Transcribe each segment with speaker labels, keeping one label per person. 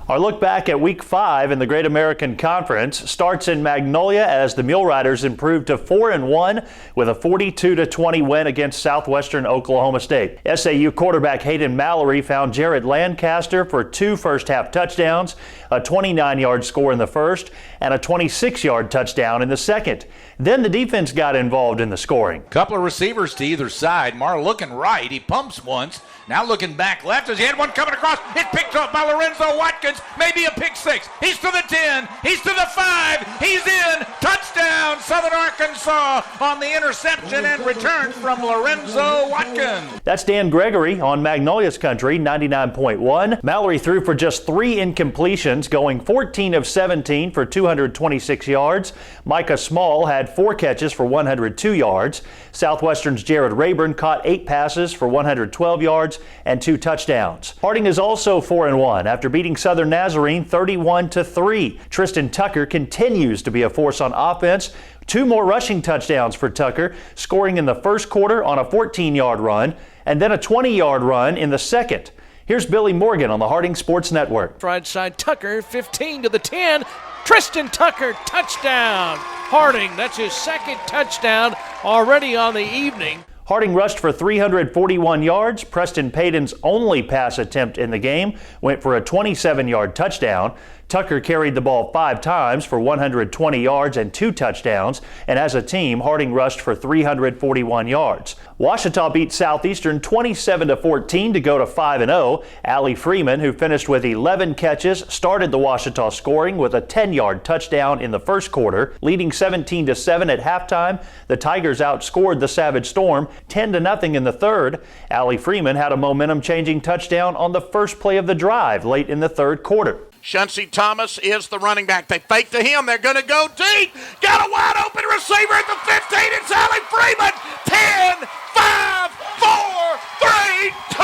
Speaker 1: Our look back at Week 5 in the Great American Conference starts in Magnolia as the Mule Riders improved to 4-1 with a 42-20 win against Southwestern Oklahoma State. SAU quarterback Hayden Mallory found Jared Lancaster for 2 first-half touchdowns, a 29-yard score in the first, and a 26-yard touchdown in the second. Then the defense got involved in the scoring.
Speaker 2: Couple of receivers to either side. Marr looking right. He pumps once. Now looking back left as he had one coming across. It's picked up by Lorenzo Watkins. Maybe a pick six. He's to the 10. He's to the 5. He's in. Touchdown, Southern Arkansas on the interception and return from Lorenzo Watkins.
Speaker 1: That's Dan Gregory on Magnolia's Country 99.1. Mallory threw for just 3 incompletions, going 14 of 17 for 226 yards. Micah Small had 4 catches for 102 yards. Southwestern's Jared Rayburn caught 8 passes for 112 yards and 2 touchdowns. Harding is also 4-1 after beating Southern Nazarene 31-3. Tristan Tucker continues to be a force on offense. 2 more rushing touchdowns for Tucker, scoring in the first quarter on a 14-yard run and then a 20-yard run in the second. Here's Billy Morgan on the Harding Sports Network.
Speaker 3: Right side Tucker, 15 to the 10. Tristan Tucker, touchdown. Harding, that's his second touchdown already on the evening.
Speaker 1: Harding rushed for 341 yards. Preston Payton's only pass attempt in the game went for a 27-yard touchdown. Tucker carried the ball 5 times for 120 yards and 2 touchdowns, and as a team, Harding rushed for 341 yards. Ouachita beat Southeastern 27-14 to go to 5-0. Allie Freeman, who finished with 11 catches, started the Ouachita scoring with a 10-yard touchdown in the first quarter, leading 17-7 at halftime. The Tigers outscored the Savage Storm 10-0 in the third. Allie Freeman had a momentum-changing touchdown on the first play of the drive late in the third quarter.
Speaker 2: Shunsey Thomas is the running back. They fake to him. They're going to go deep. Got a wide open receiver at the 15. It's Allie Freeman. 10, 5, 4, 3, 2,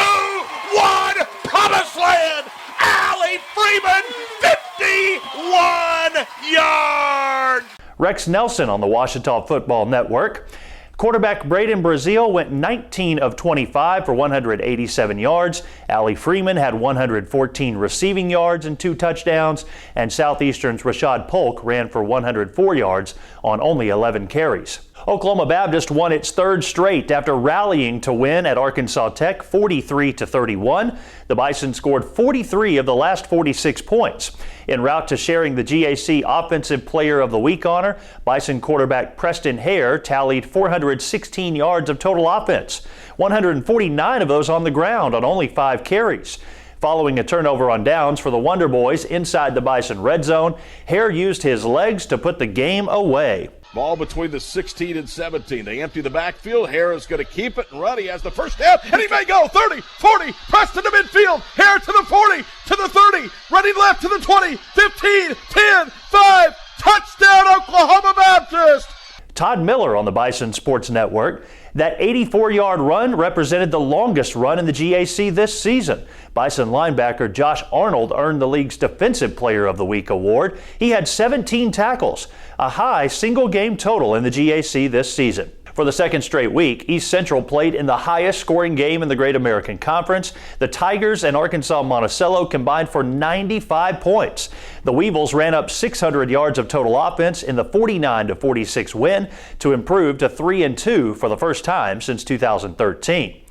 Speaker 2: 1. Promised land. Allie Freeman, 51 yards.
Speaker 1: Rex Nelson on the Ouachita Football Network. Quarterback Braden Brazil went 19 of 25 for 187 yards. Allie Freeman had 114 receiving yards and 2 touchdowns, and Southeastern's Rashad Polk ran for 104 yards on only 11 carries. Oklahoma Baptist won its 3rd straight after rallying to win at Arkansas Tech 43-31. The Bison scored 43 of the last 46 points. En route to sharing the GAC Offensive Player of the Week honor, Bison quarterback Preston Hare tallied 416 yards of total offense, 149 of those on the ground on only 5 carries. Following a turnover on downs for the Wonder Boys inside the Bison red zone, Hare used his legs to put the game away.
Speaker 4: Ball between the 16 and 17. They empty the backfield. Hare is going to keep it and run. He has the first down, and he may go 30, 40. Preston to midfield. Hare to the 40, to the 30. Running left to the 20, 15, 10, 5. Touchdown, Oklahoma Baptist.
Speaker 1: Todd Miller on the Bison Sports Network. That 84-yard run represented the longest run in the GAC this season. Bison linebacker Josh Arnold earned the league's Defensive Player of the Week award. He had 17 tackles, a high single-game total in the GAC this season. For the 2nd straight week, East Central played in the highest scoring game in the Great American Conference. The Tigers and Arkansas-Monticello combined for 95 points. The Weevils ran up 600 yards of total offense in the 49-46 win to improve to 3-2 for the first time since 2013.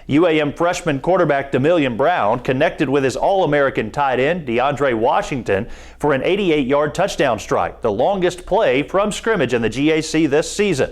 Speaker 1: UAM freshman quarterback Demillion Brown connected with his All-American tight end DeAndre Washington for an 88-yard touchdown strike, the longest play from scrimmage in the GAC this season.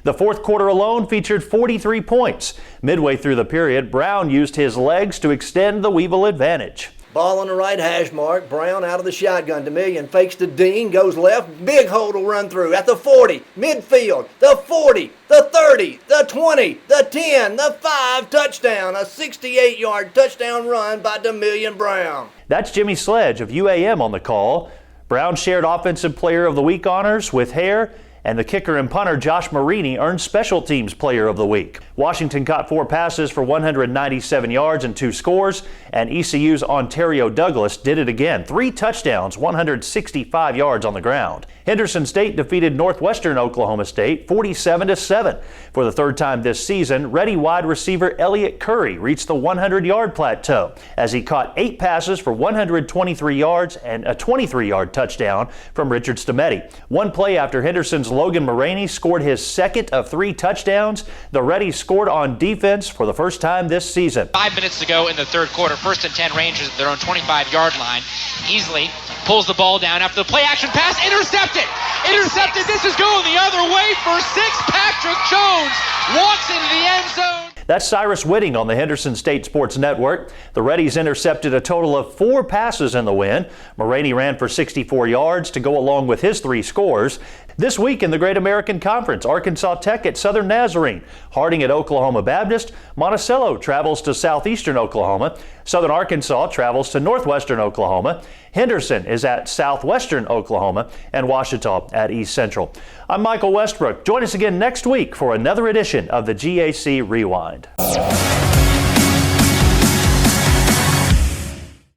Speaker 1: The fourth quarter alone featured 43 points. Midway through the period, Brown used his legs to extend the Weevil advantage.
Speaker 5: Ball on the right hash mark. Brown out of the shotgun. Demillion fakes to Dean, goes left. Big hole to run through at the 40, midfield, the 40, the 30, the 20, the 10, the 5, touchdown. A 68-yard touchdown run by Demillion Brown.
Speaker 1: That's Jimmy Sledge of UAM on the call. Brown shared Offensive Player of the Week honors with Hare And the kicker and punter Josh Marini earned Special Teams Player of the Week. Washington caught 4 passes for 197 yards and 2 scores, and ECU's Ontario Douglas did it again. 3 touchdowns, 165 yards on the ground. Henderson State defeated Northwestern Oklahoma State 47-7. For the 3rd time this season, Ready wide receiver Elliott Curry reached the 100-yard plateau as he caught 8 passes for 123 yards and a 23-yard touchdown from Richard Stametti. One play after Henderson's Logan Marini scored his 2nd of 3 touchdowns, the Reddies scored on defense for the first time this season.
Speaker 6: 5 minutes to go in the 3rd quarter. 1st and 10 Rangers at their own 25-yard line. Easily pulls the ball down after the play action pass. Intercepted! Intercepted! This is going the other way for 6. Patrick Jones walks into the end zone.
Speaker 1: That's Cyrus Whitting on the Henderson State Sports Network. The Reddies intercepted a total of 4 passes in the win. Marini ran for 64 yards to go along with his 3 scores. This week in the Great American Conference, Arkansas Tech at Southern Nazarene, Harding at Oklahoma Baptist, Monticello travels to Southeastern Oklahoma, Southern Arkansas travels to Northwestern Oklahoma, Henderson is at Southwestern Oklahoma, and Ouachita at East Central. I'm Michael Westbrook. Join us again next week for another edition of the GAC Rewind.